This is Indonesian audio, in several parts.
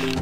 Selamat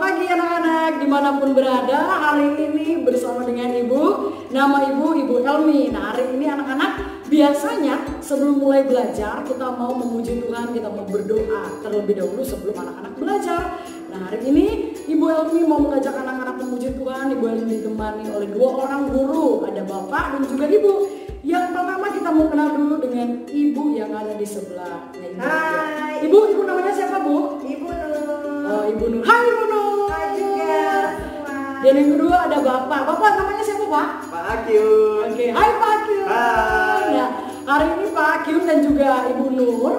pagi anak-anak dimanapun berada. Hari ini bersama dengan Ibu, nama Ibu Elmi. Nah, hari ini anak-anak biasanya sebelum mulai belajar kita mau memuji Tuhan, kita mau berdoa terlebih dahulu sebelum anak-anak belajar. Nah, hari ini Ibu Elmi mau mengajak anak-anak memuji Tuhan. Ibu Elmi ditemani oleh dua orang guru, ada Bapak dan juga Ibu. Yang pertama kita mau kenal dulu dengan Ibu yang ada di sebelah. Hai. Ibu namanya siapa, Bu? Ibu Nur. Oh, Ibu Nur. Hai Ibu Nur. Hai juga semua. Dan yang kedua ada Bapak. Bapak namanya siapa, Pak? Pak Akyun. Oke, hai Pak Akyun. Hai. Nah, hari ini Pak Akyun dan juga Ibu Nur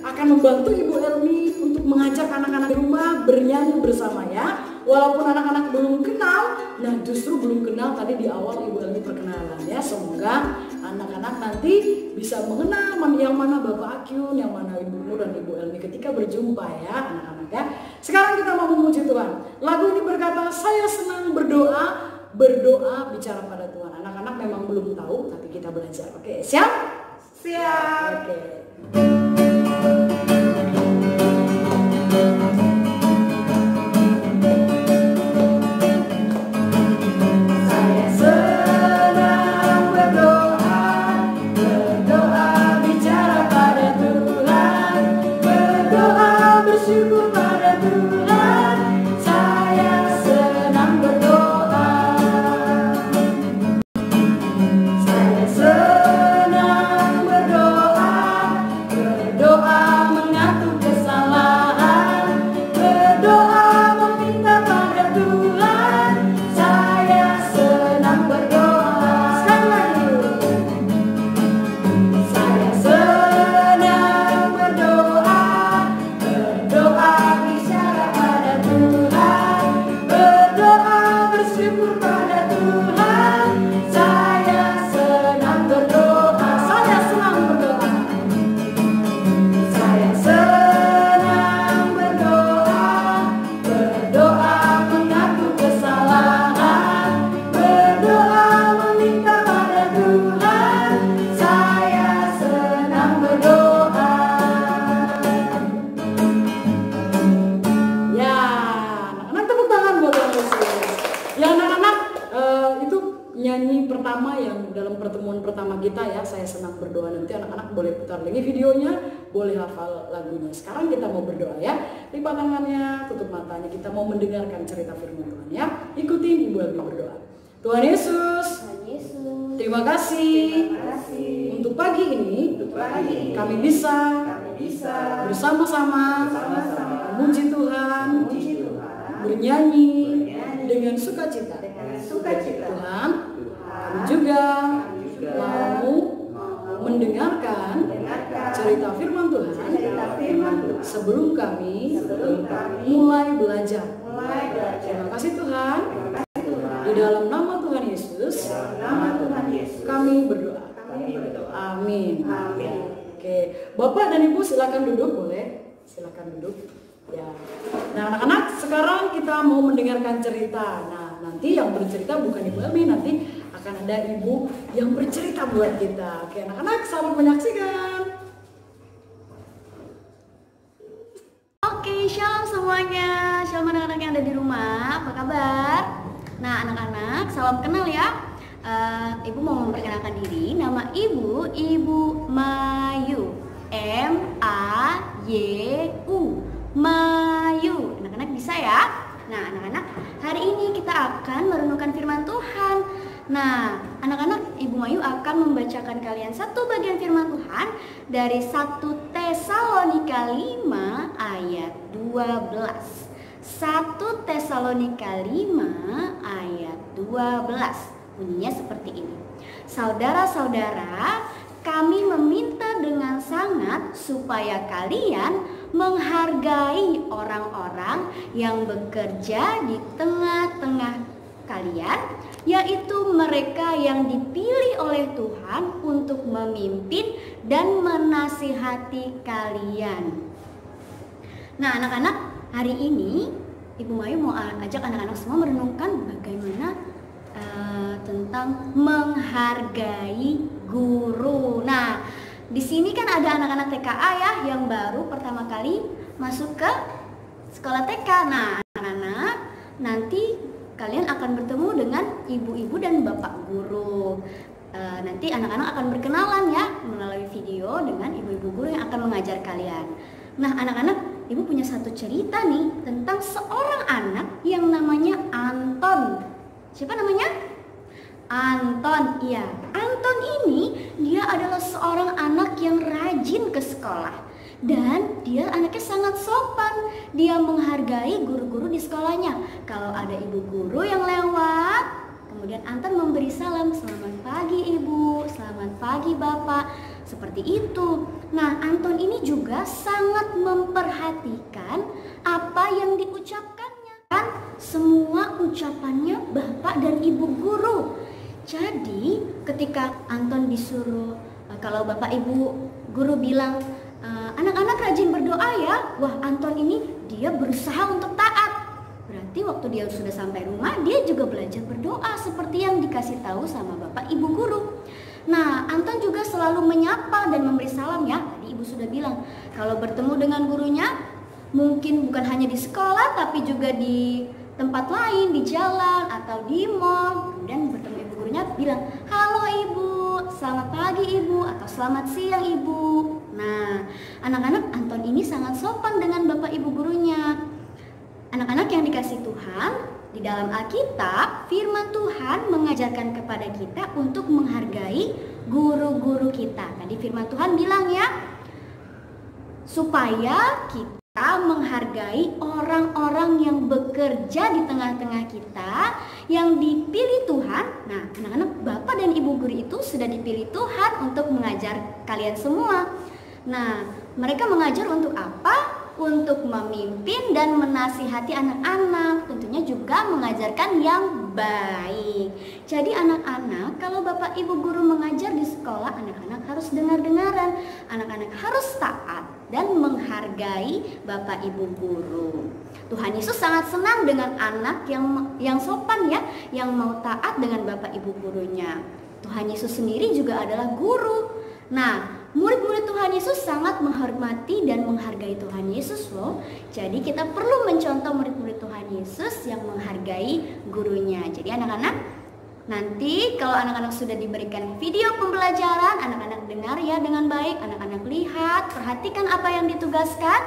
akan membantu Ibu Elmi untuk mengajak anak-anak di rumah bernyanyi bersama ya. Walaupun anak-anak belum kenal, nah justru belum kenal tadi di awal Ibu Elmi perkenalan ya. Semoga anak-anak nanti bisa mengenal yang mana Bapak Akyun, yang mana Ibu Nur dan Ibu Elmi ketika berjumpa ya anak-anak ya. Sekarang kita mau memuji Tuhan. Lagu ini berkata, saya senang berdoa bicara pada Tuhan. Anak-anak memang belum tahu, tapi kita belajar. Oke, siap? Siap. Oke. Nyanyi pertama yang dalam pertemuan pertama kita ya, saya senang berdoa. Nanti anak-anak boleh putar lagi videonya, boleh hafal lagunya. Sekarang kita mau berdoa ya. Lipat tangannya, tutup matanya, kita mau mendengarkan cerita firman Tuhan ya. Ikutin Ibu Elmi berdoa. Tuhan Yesus, terima kasih untuk pagi ini, kami bisa bersama-sama memuji Tuhan, bernyanyi dengan sukacita. Tuhan, kami juga mau mendengarkan cerita firman Tuhan sebelum kami mulai belajar. Terima kasih Tuhan. Di dalam nama Tuhan Yesus, kami berdoa. Amin. Oke, Bapak dan Ibu silakan duduk, boleh? Silakan duduk. Ya. Nah, anak-anak, sekarang kita mau mendengarkan cerita. Nah, nanti yang bercerita bukan Ibu Elmi, nanti akan ada Ibu yang bercerita buat kita. Oke, anak-anak, selamat menyaksikan. Oke, shalom semuanya. Shalom anak-anak yang ada di rumah. Apa kabar? Nah, anak-anak, salam kenal ya. Ibu mau memperkenalkan diri. Nama Ibu Mayu. M-A-Y-U. Mayu. Anak-anak bisa ya? Nah, anak-anak, hari ini kita akan merenungkan firman Tuhan. Nah, anak-anak, Ibu Mayu akan membacakan kalian satu bagian firman Tuhan dari 1 Tesalonika 5 ayat 12. 1 Tesalonika 5 ayat 12. Bunyinya seperti ini. Saudara-saudara, kami meminta dengan sangat supaya kalian menghargai orang-orang yang bekerja di tengah-tengah kalian, yaitu mereka yang dipilih oleh Tuhan untuk memimpin dan menasihati kalian. Nah, anak-anak, hari ini Ibu Mayu mau ajak anak-anak semua merenungkan bagaimana tentang menghargai guru. Nah, di sini kan ada anak-anak TKA ya yang baru pertama kali masuk ke sekolah TK. Nah, anak-anak, nanti kalian akan bertemu dengan ibu-ibu dan bapak guru. Nanti anak-anak akan berkenalan ya melalui video dengan ibu-ibu guru yang akan mengajar kalian. Nah, anak-anak, ibu punya satu cerita nih tentang seorang anak yang namanya Anton. Siapa namanya? Anton. Iya, Anton ini dia adalah seorang anak yang rajin ke sekolah. Dan dia anaknya sangat sopan. Dia menghargai guru-guru di sekolahnya. Kalau ada ibu guru yang lewat, kemudian Anton memberi salam, "Selamat pagi Ibu, selamat pagi Bapak." Seperti itu. Nah, Anton ini juga sangat memperhatikan apa yang diucapkannya. Kan semua ucapannya Bapak dan Ibu guru. Jadi, ketika Anton disuruh, kalau Bapak Ibu guru bilang, "Anak-anak rajin berdoa ya." Wah, Anton ini dia berusaha untuk taat. Berarti waktu dia sudah sampai rumah, dia juga belajar berdoa seperti yang dikasih tahu sama Bapak Ibu guru. Nah, Anton juga selalu menyapa dan memberi salam ya. Tadi Ibu sudah bilang, kalau bertemu dengan gurunya, mungkin bukan hanya di sekolah, tapi juga di tempat lain, di jalan atau di mall. Kemudian bertemu ibu gurunya bilang, "Halo Ibu, selamat pagi Ibu," atau "Selamat siang Ibu." Nah, anak-anak, Anton ini sangat sopan dengan Bapak Ibu gurunya. Anak-anak yang dikasih Tuhan, di dalam Alkitab, firman Tuhan mengajarkan kepada kita untuk menghargai guru-guru kita. Tadi firman Tuhan bilang ya, supaya kita menghargai orang-orang yang bekerja di tengah-tengah kita, yang dipilih Tuhan. Nah, anak-anak, Bapak dan Ibu guru itu sudah dipilih Tuhan untuk mengajar kalian semua. Nah, mereka mengajar untuk apa? Untuk memimpin dan menasihati anak-anak, tentunya juga mengajarkan yang baik. Jadi anak-anak, kalau Bapak Ibu guru mengajar di sekolah, anak-anak harus dengar-dengaran, anak-anak harus taat dan menghargai Bapak Ibu guru. Tuhan Yesus sangat senang dengan anak yang sopan ya, yang mau taat dengan Bapak Ibu gurunya. Tuhan Yesus sendiri juga adalah guru. Nah, murid-murid Tuhan Yesus sangat menghormati dan menghargai Tuhan Yesus loh. Jadi kita perlu mencontoh murid-murid Tuhan Yesus yang menghargai gurunya. Jadi anak-anak, nanti kalau anak-anak sudah diberikan video pembelajaran, anak-anak dengar ya dengan baik, anak-anak lihat, perhatikan apa yang ditugaskan.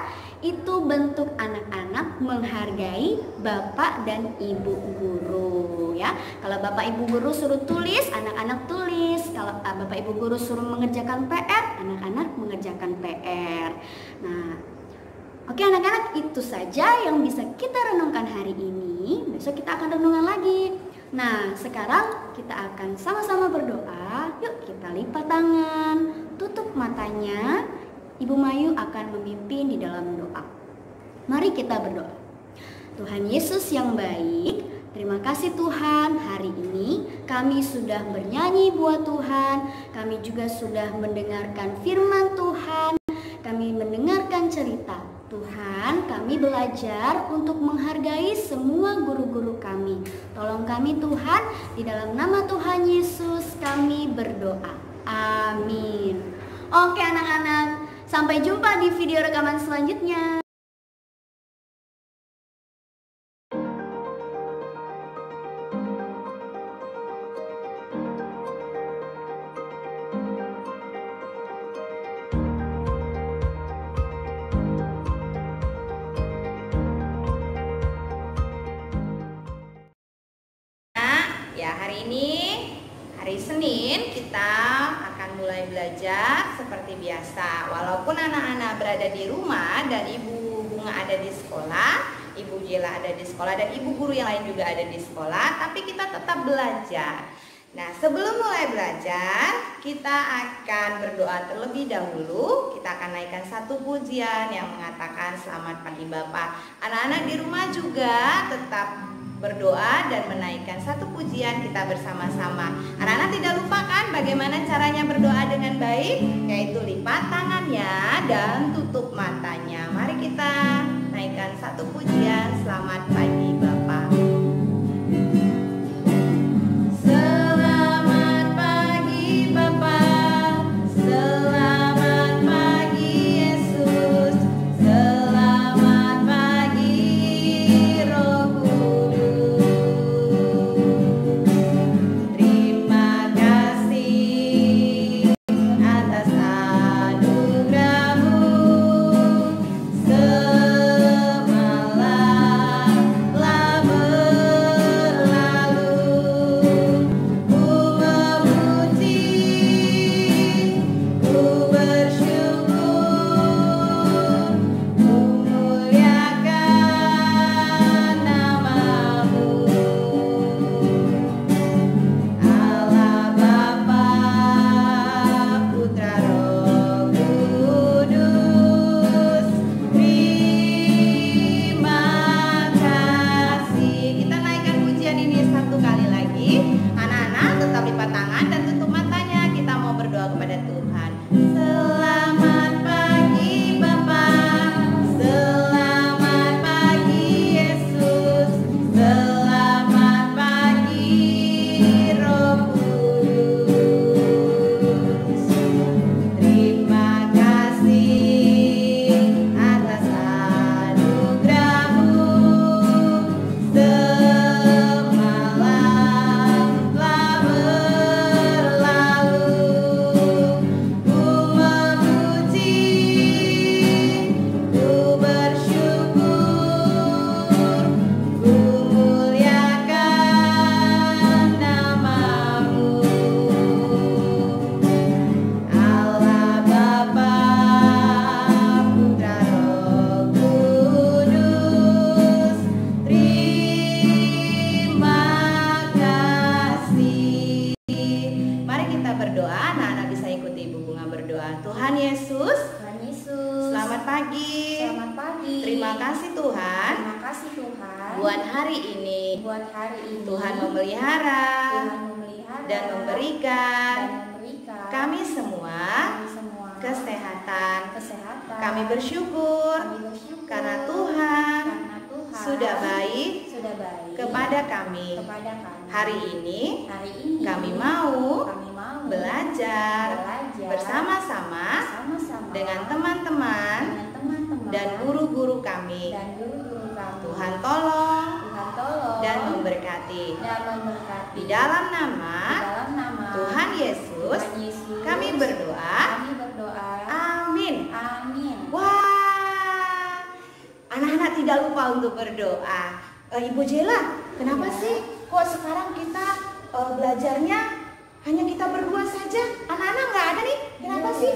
Itu bentuk anak-anak menghargai Bapak dan Ibu guru ya. Kalau Bapak Ibu guru suruh tulis, anak-anak tulis. Kalau Bapak Ibu guru suruh mengerjakan PR, anak-anak mengerjakan PR. Nah, oke anak-anak, itu saja yang bisa kita renungkan hari ini. Besok kita akan renungan lagi. Nah, sekarang kita akan sama-sama berdoa. Yuk kita lipat tangan, tutup matanya. Ibu Mayu akan memimpin di dalam doa. Mari kita berdoa. Tuhan Yesus yang baik, terima kasih Tuhan, hari ini kami sudah bernyanyi buat Tuhan. Kami juga sudah mendengarkan firman Tuhan. Kami mendengarkan cerita Tuhan. Kami belajar untuk menghargai semua guru-guru kami. Tolong kami Tuhan, di dalam nama Tuhan Yesus kami berdoa. Amin. Oke anak-anak, sampai jumpa di video rekaman selanjutnya. Ya, hari ini hari Senin kita akan mulai belajar seperti biasa. Walaupun anak-anak berada di rumah dan Ibu Bunga ada di sekolah, Ibu Jela ada di sekolah, dan Ibu guru yang lain juga ada di sekolah, tapi kita tetap belajar. Nah, sebelum mulai belajar, kita akan berdoa terlebih dahulu. Kita akan naikkan satu pujian yang mengatakan selamat pagi Bapak. Anak-anak di rumah juga tetap berdoa dan menaikkan satu pujian kita bersama-sama. Anak-anak tidak lupakan bagaimana caranya berdoa dengan baik, yaitu lipat tangannya dan tutup matanya. Mari kita naikkan satu pujian selamat pagi Bapak. Selamat pagi Bapak, selamat Selamat pagi Bapak, selamat pagi Yesus, selamat pagi Roh Kudus. Terima kasih atas anugerah-Mu, semalam telah berlalu. Ku memuji, ku bersyukur, ku muliakan nama-Mu. Allah Bapa, Putra, Roh Kudus, terima kasih. Mari kita berdoa, anak-anak bisa ikuti Ibu Bunga berdoa. Tuhan Yesus, Tuhan Yesus. selamat pagi. Selamat pagi. Terima kasih Tuhan Terima kasih Tuhan. buat hari ini. Buat hari ini. Tuhan memelihara Tuhan memelihara dan memberikan kami semua kami semua kesehatan. kesehatan. Kami bersyukur Kami bersyukur karena Tuhan karena Tuhan sudah baik sudah baik kepada kami. kepada kami. Hari ini Hari ini kami mau kami mau belajar bersama-sama bersama-sama dengan teman-teman dengan teman-teman dan guru-guru kami. dan guru-guru kami. Tuhan tolong Tuhan tolong dan memberkati. dan memberkati. Di dalam Di nama dalam nama Tuhan Yesus, Tuhan Yesus, kami berdoa. kami berdoa. Amin. Amin. Wah, anak-anak tidak lupa untuk berdoa. Ibu Jela, kenapa Ya. sih kok sekarang kita belajarnya hanya kita berdua saja? Anak-anak nggak ada nih? Kenapa Iya, sih?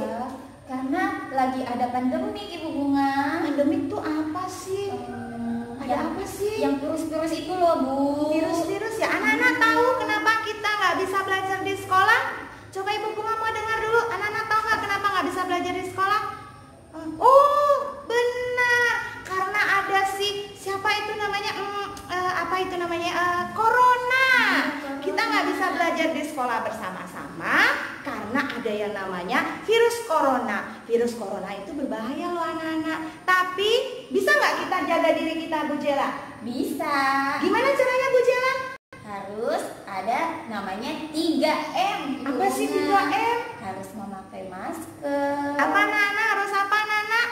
Karena lagi ada pandemi, Ibu Bunga. Pandemik tuh apa sih? Ada Yang- apa sih? Yang virus-virus itu loh, Bu. Virus-virus ya. Anak-anak tahu kenapa kita nggak bisa belajar di sekolah? Coba Ibu Bunga mau dengar dulu. Anak-anak tahu nggak kenapa nggak bisa belajar di sekolah? Oh, benar. Karena ada siapa itu namanya? Apa itu namanya? Corona. Kita nggak bisa belajar di sekolah bersama-sama karena ada yang namanya virus corona. Virus corona itu berbahaya loh anak-anak. Tapi bisa nggak kita jaga diri kita, Bu Jela? Bisa. Gimana caranya, Bu Jela? Harus ada namanya 3M. Ibu Apa sih Bunga. 3M? Harus memakai masker. Apa Nana? Harus apa Nana?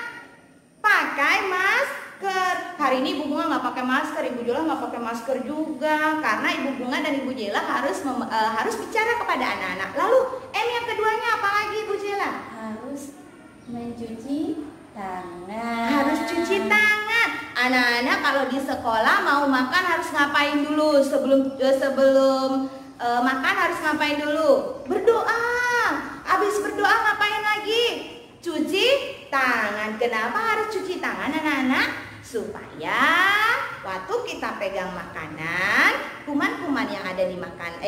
Pakai masker. Hari ini Ibu Bunga nggak pakai masker, Ibu Jela nggak pakai masker juga karena Ibu Bunga dan Ibu Jela harus bicara kepada anak-anak. Lalu M yang keduanya apa lagi, Ibu Jela? Harus mencuci tangan. Harus cuci tangan. Anak-anak kalau di sekolah mau makan harus ngapain dulu sebelum makan harus ngapain dulu? Berdoa. Habis berdoa ngapain lagi? Cuci tangan. Kenapa harus cuci tangan anak-anak? Supaya waktu kita pegang makanan, kuman-kuman yang ada di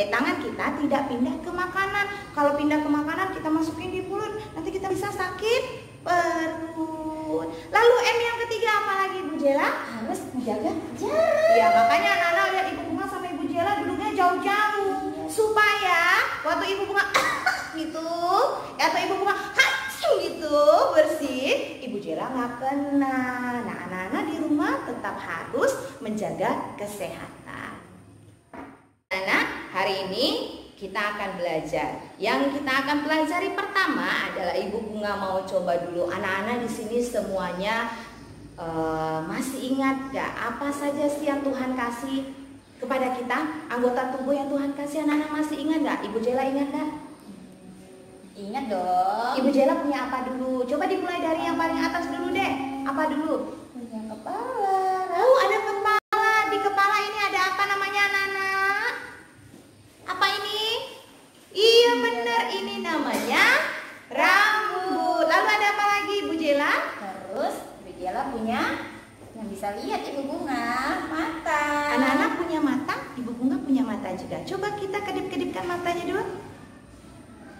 tangan kita tidak pindah ke makanan. Kalau pindah ke makanan kita masukin di mulut, nanti kita bisa sakit perut. Lalu M yang ketiga apa lagi, Bu Jela? Harus menjaga jarak. Ya, makanya anak-anak lihat Ibu Bunga sama Ibu Jela duduknya jauh-jauh supaya waktu Ibu Bunga gitu, atau Ibu Bunga gitu bersih, Ibu Jela nggak kena. Nah, anak-anak di rumah tetap harus menjaga kesehatan. Anak, hari ini kita akan belajar. Yang kita akan pelajari pertama adalah Ibu Bunga mau coba dulu. Anak-anak di sini semuanya masih ingat gak apa saja sih yang Tuhan kasih kepada kita? Anggota tubuh yang Tuhan kasih, anak-anak masih ingat gak? Ibu Jela ingat gak? Ingat dong. Ibu Jela punya apa dulu? Coba dimulai dari yang paling atas dulu deh. Apa dulu? Punya kepala. Oh, ada kepala. Di kepala ini ada apa namanya anak-anak? Apa ini? Iya benar, ini namanya rambut. Lalu ada apa lagi, Ibu Jela? Terus Ibu Jela punya yang bisa lihat, Ibu Bunga, mata. Anak-anak punya mata, Ibu Bunga punya mata juga. Coba kita kedip-kedipkan matanya dulu.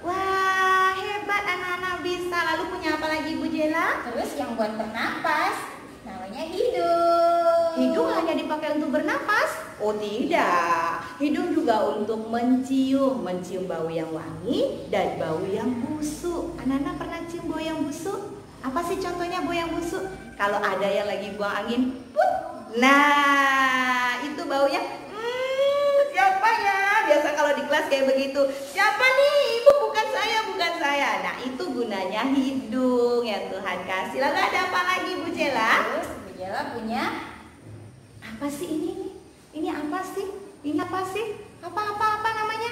Wah, hebat anak-anak bisa. Lalu punya apa lagi, Ibu Jela? Terus yang buat bernapas namanya hidung. hidung hanya dipakai untuk bernapas? Oh tidak, hidung juga untuk mencium bau yang wangi dan bau yang busuk. Anak-anak pernah cium bau yang busuk? Apa sih contohnya bau yang busuk? Kalau ada yang lagi buang angin, put. Nah, itu baunya. Siapa ya? Biasa kalau di kelas kayak begitu. Siapa nih? Ibu, bukan saya, bukan saya. Nah, itu gunanya hidung yang Tuhan kasih. Lalu ada apa lagi, Bu Jela? Terus Bu Jela punya apa sih ini? Ini apa sih? Ini apa sih? Apa namanya?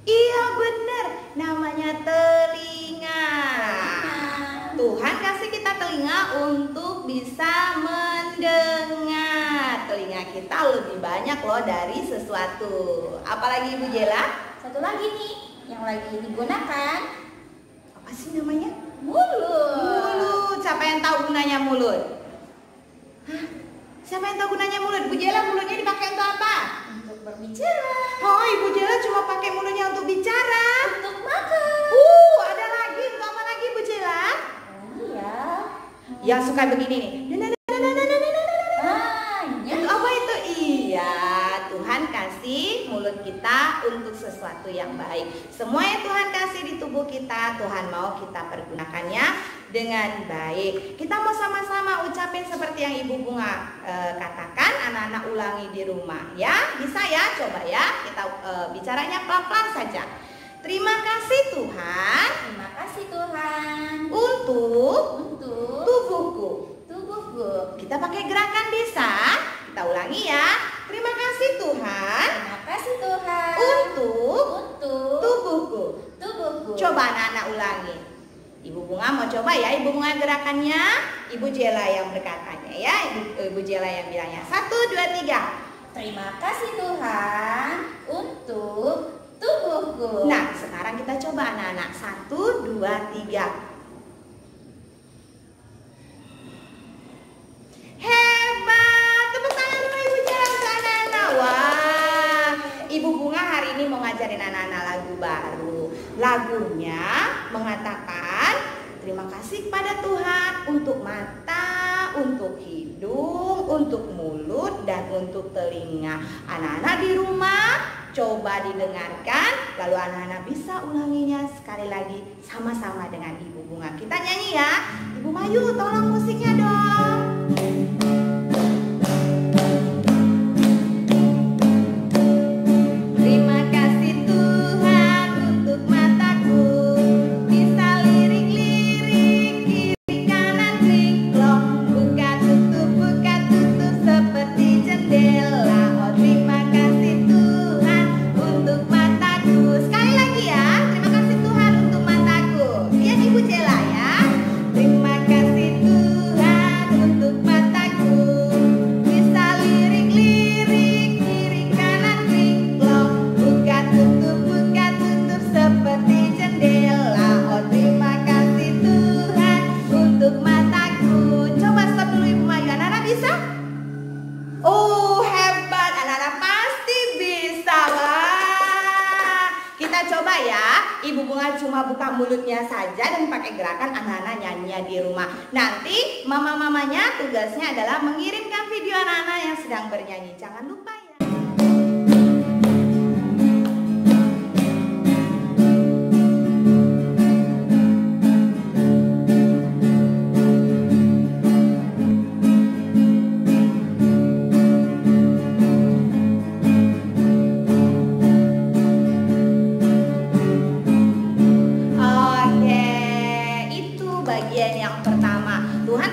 Iya benar, namanya telinga. Tuhan kasih kita telinga untuk bisa mendengar. Telinga kita lebih banyak loh dari sesuatu. Apalagi Ibu Jela? satu lagi nih yang lagi digunakan. Apa sih namanya? Mulut. Mulut. Siapa yang tahu gunanya mulut? Hah? Siapa yang tahu gunanya mulut? Bu Jela, mulutnya dipakai untuk apa? Untuk berbicara. Oh, Ibu Jela cuma pakai mulutnya untuk bicara. Untuk makan. Ada lagi. Untuk apa lagi, Bu Jela? Iya. Yang suka begini nih. Iya. Apa itu? Iya, Tuhan kasih mulut kita untuk sesuatu yang baik. Semua yang Tuhan kasih di tubuh kita, Tuhan mau kita pergunakannya dengan baik. Kita mau sama-sama ucapin seperti yang Ibu Bunga katakan. Anak-anak ulangi di rumah ya. Bisa ya? Coba ya. Kita bicaranya pelan-pelan saja. Terima kasih Tuhan. Terima kasih Tuhan Untuk tubuhku. Kita pakai gerakan bisa. Kita ulangi ya. Terima kasih Tuhan. Terima kasih Tuhan Untuk tubuhku. tubuhku. Coba anak-anak ulangi. Ibu Bunga mau coba ya. Ibu Bunga gerakannya, Ibu Jela yang berkatanya ya. Ibu Jela yang bilangnya. 1, 2, 3. Terima kasih Tuhan untuk tubuhku. Nah, sekarang kita coba anak-anak. 1, 2, 3. Hebat. Tepuk tangan dulu Ibu Jela untuk anak-anak. Wah, Ibu Bunga hari ini mau ngajarin anak-anak lagu baru. Lagunya mengatakan terima kasih kepada Tuhan untuk mata, untuk hidung, untuk mulut, dan untuk telinga. Anak-anak di rumah coba didengarkan, lalu anak-anak bisa ulanginya sekali lagi sama-sama dengan Ibu Bunga. Kita nyanyi ya. Ibu Mayu, tolong musiknya dong. Terima kasih Tuhan untuk mataku, bisa lirik-lirik kiri kanan kringklong, buka tutup seperti jendela. Oh terima kasih Tuhan untuk mataku. Sekali lagi ya, terima kasih Tuhan untuk mataku. Lihat Ibu Jela ya. Terima kasih Tuhan untuk mataku, bisa lirik-lirik kiri kanan kringklong, buka tutup seperti jendela. Oh terima kasih Tuhan untuk mataku. Coba stop dulu Ibu Mayu. Anak-anak bisa? Oh hebat, anak-anak pasti bisa. Wah, kita coba ya. Ibu Bunga cuma buka mulutnya saja dan pakai gerakan, anak-anak nyanyi di rumah. Nanti mama-mamanya tugasnya adalah mengirimkan video anak-anak yang sedang bernyanyi. Jangan lupa ya.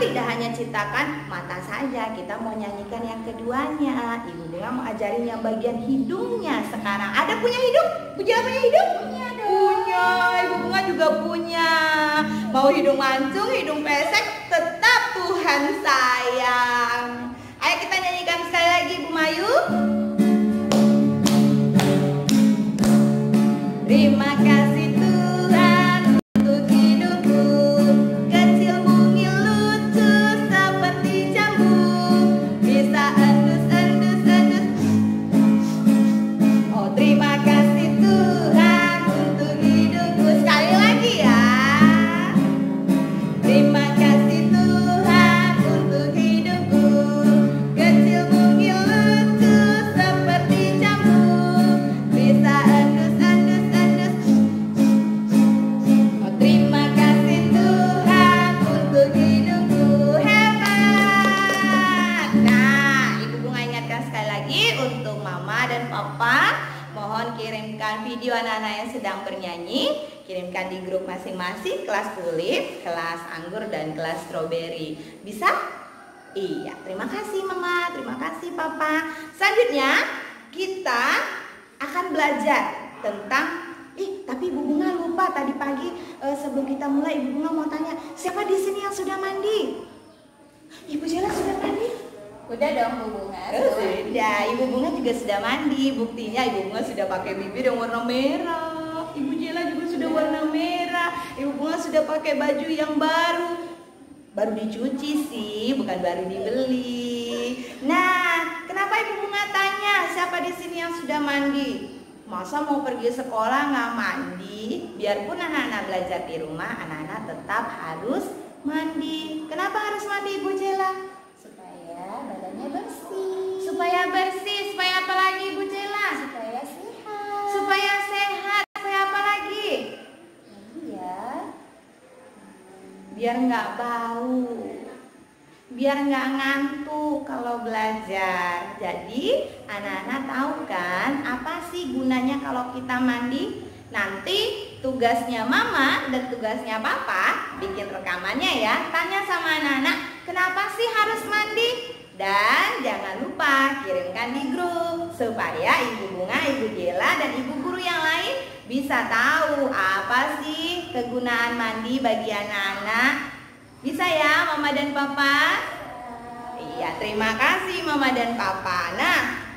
Tidak hanya ciptakan mata saja, kita mau nyanyikan yang keduanya. Ibu Bunga mau ajarin yang bagian hidungnya sekarang. Ada punya hidung? Bu Jela punya hidung? Punya dong. Punya, Ibu Bunga juga punya. Mau hidung mancung, hidung pesek, tetap Tuhan sayang. Ayo kita nyanyikan sekali lagi Bu Mayu. Terima kasih Tuhan untuk hidupku, kecil mungil lucu seperti jambu, bisa endus. Oh terima kasih Tuhan untuk hidupku. Sekali lagi ya. Terima kasih Tuhan untuk hidupku, kecil mungil video anak-anak yang sedang bernyanyi, kirimkan di grup masing-masing, kelas tulip, kelas anggur, dan kelas stroberi. Bisa? Iya, terima kasih Mama, terima kasih Papa. Selanjutnya kita akan belajar tentang tapi Ibu Bunga lupa tadi pagi sebelum kita mulai Ibu Bunga mau tanya, siapa di sini yang sudah mandi? Ibu Jela sudah mandi? Udah dong Bu Bunga. Sudah, Ibu Bunga juga sudah mandi. Buktinya Ibu Bunga sudah pakai bibir yang warna merah. Ibu Jela juga sudah warna merah. Ibu Bunga sudah pakai baju yang baru dicuci sih, bukan baru dibeli. Nah, kenapa Ibu Bunga tanya siapa di sini yang sudah mandi? Masa mau pergi sekolah nggak mandi? Biarpun anak-anak belajar di rumah, anak-anak tetap harus mandi. Kenapa harus mandi Ibu Jela? Supaya badannya bersih. Supaya bersih, supaya apa lagi Ibu Jela? Supaya sehat. Supaya sehat, supaya apa lagi? Biar nggak bau, biar nggak ngantuk kalau belajar. Jadi anak-anak tahu kan apa sih gunanya kalau kita mandi? Nanti tugasnya Mama dan tugasnya Papa bikin rekamannya ya. Tanya sama anak-anak, kenapa sih harus mandi? Dan jangan lupa kirimkan di grup supaya Ibu Bunga, Ibu Jela, dan Ibu guru yang lain bisa tahu apa sih kegunaan mandi bagi anak-anak. Bisa ya Mama dan Papa? Iya, terima kasih Mama dan Papa. Nah,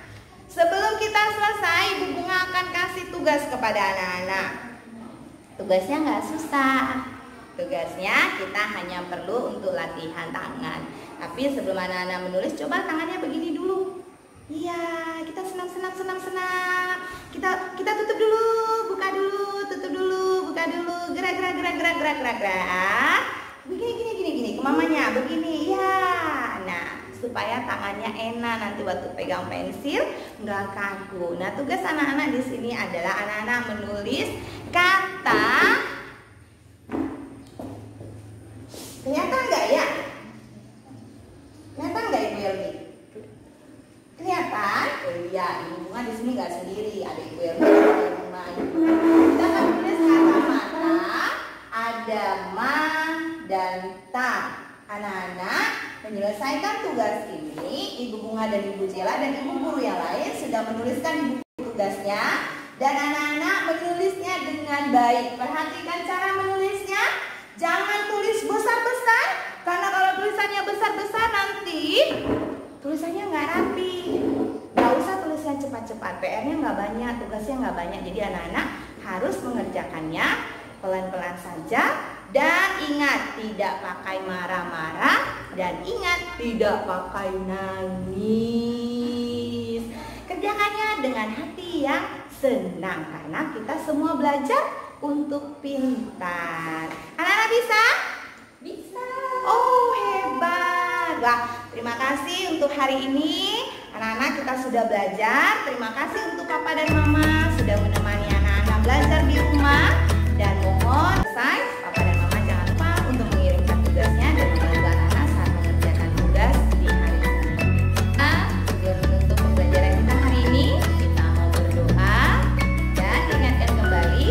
sebelum kita selesai, Ibu Bunga akan kasih tugas kepada anak-anak. Tugasnya nggak susah. Tugasnya kita hanya perlu untuk latihan tangan. Tapi sebelum anak-anak menulis, coba tangannya begini dulu. Iya, kita senam. Kita tutup dulu, buka dulu, tutup dulu, buka dulu. Gerak. Begini ke mamanya, begini. Ya. Nah, supaya tangannya enak nanti waktu pegang pensil nggak kaku. Nah, tugas anak-anak di sini adalah anak-anak menulis kata. Kelihatan nggak ya? Kelihatan nggak Ibu Yelmi? Kelihatan? Oh iya, Ibu Bunga di sini nggak sendiri, ada Ibu Yelmi di rumah. Kita akan tulis kata mata, ada ma dan ta. Anak-anak menyelesaikan tugas ini, Ibu Bunga dan Ibu Jela dan Ibu guru yang lain sudah menuliskan di buku tugasnya, dan anak-anak menulisnya dengan baik. Perhatikan cara menulisnya. Jangan tulis besar-besar, karena kalau tulisannya besar-besar nanti tulisannya nggak rapi. Nggak usah tulisnya cepat-cepat, PR-nya nggak banyak, tugasnya nggak banyak. Jadi anak-anak harus mengerjakannya pelan-pelan saja. Dan ingat, tidak pakai marah-marah, dan ingat, tidak pakai nangis. Kerjakannya dengan hati yang senang, karena kita semua belajar untuk pintar. Anak-anak bisa? Bisa. Oh, hebat. Wah, terima kasih untuk hari ini. Anak-anak kita sudah belajar. Terima kasih untuk Papa dan Mama sudah menemani anak-anak belajar di rumah. Dan mohon selesai, Papa dan Mama jangan lupa untuk mengirimkan tugasnya dan membantu anak-anak saat mengerjakan tugas di hari ini. Nah, sebelum menutup pembelajaran kita hari ini, kita mau berdoa dan ingatkan kembali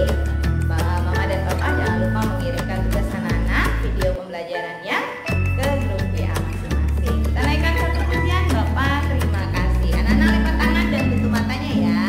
bahwa Mama dan Papa jangan lupa mengirimkan tugas anak-anak, video pembelajarannya ke grup WA masing-masing. Kita naikkan satu pujian. Bapak, terima kasih. Anak-anak lipat tangan dan tutup matanya ya.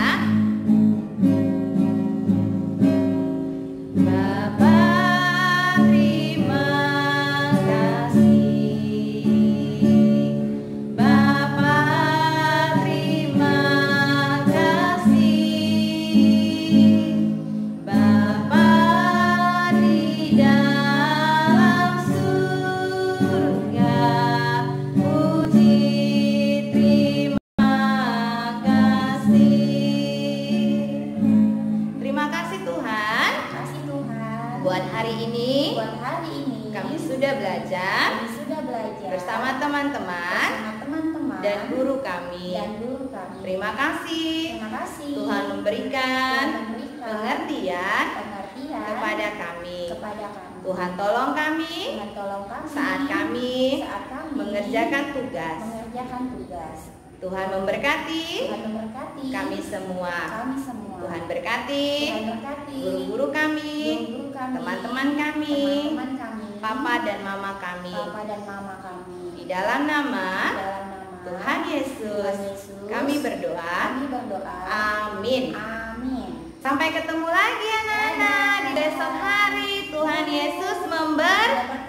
Bersama teman-teman dan guru kami. Terima kasih. Tuhan memberikan pengertian kepada kami. Tuhan tolong kami saat kami mengerjakan tugas. Tuhan memberkati kami kami semua. semua. Tuhan berkati guru-guru kami, teman-teman kami, papa dan mama kami. Di dalam nama Tuhan Yesus kami berdoa. Amin. Sampai ketemu lagi anak-anak di besok hari. Tuhan Yesus memberkati.